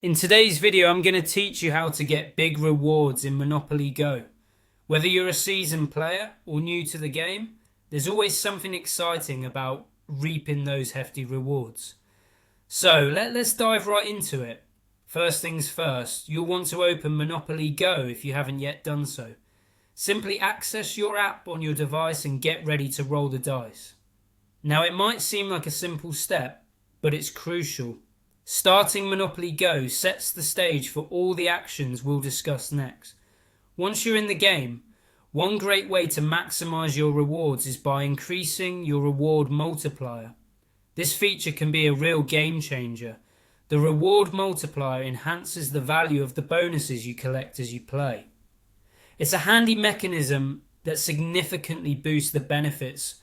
In today's video, I'm going to teach you how to get big rewards in Monopoly Go. Whether you're a seasoned player or new to the game, there's always something exciting about reaping those hefty rewards. So let's dive right into it. First things first, you'll want to open Monopoly Go if you haven't yet done so. Simply access your app on your device and get ready to roll the dice. Now it might seem like a simple step, but it's crucial. Starting Monopoly Go sets the stage for all the actions we'll discuss next. Once you're in the game, one great way to maximize your rewards is by increasing your reward multiplier. This feature can be a real game changer. The reward multiplier enhances the value of the bonuses you collect as you play. It's a handy mechanism that significantly boosts the benefits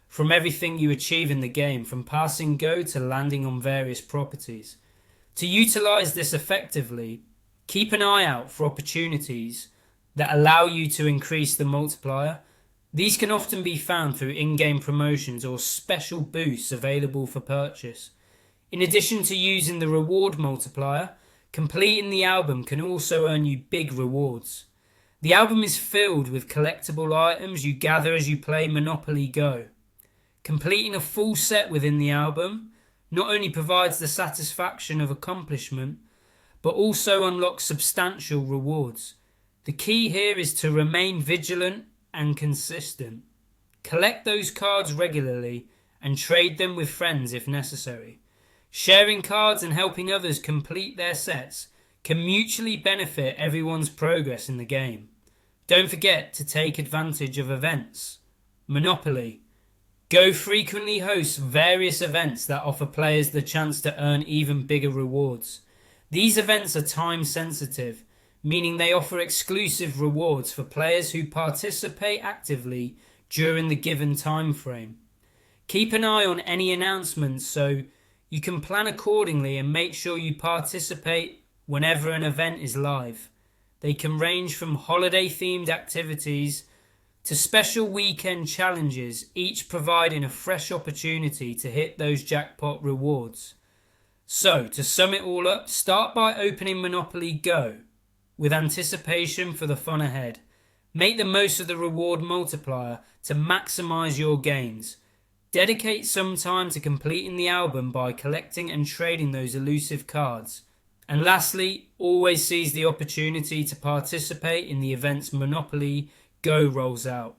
from everything you achieve in the game, from passing Go to landing on various properties. To utilize this effectively, keep an eye out for opportunities that allow you to increase the multiplier. These can often be found through in-game promotions or special boosts available for purchase. In addition to using the reward multiplier, completing the album can also earn you big rewards. The album is filled with collectible items you gather as you play Monopoly Go. Completing a full set within the album not only provides the satisfaction of accomplishment, but also unlocks substantial rewards. The key here is to remain vigilant and consistent. Collect those cards regularly and trade them with friends if necessary. Sharing cards and helping others complete their sets can mutually benefit everyone's progress in the game. Don't forget to take advantage of events. Monopoly Go frequently hosts various events that offer players the chance to earn even bigger rewards. These events are time sensitive, meaning they offer exclusive rewards for players who participate actively during the given time frame. Keep an eye on any announcements so you can plan accordingly and make sure you participate whenever an event is live. They can range from holiday-themed activities to special weekend challenges, each providing a fresh opportunity to hit those jackpot rewards. So, to sum it all up, start by opening Monopoly Go with anticipation for the fun ahead. Make the most of the reward multiplier to maximize your gains. Dedicate some time to completing the album by collecting and trading those elusive cards. And lastly, always seize the opportunity to participate in the events Monopoly Go rolls out.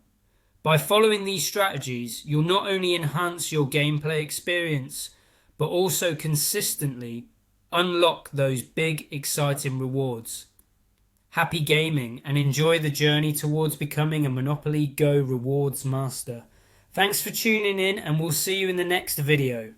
By following these strategies, you'll not only enhance your gameplay experience, but also consistently unlock those big, exciting rewards. Happy gaming and enjoy the journey towards becoming a Monopoly Go rewards master. Thanks for tuning in, and we'll see you in the next video.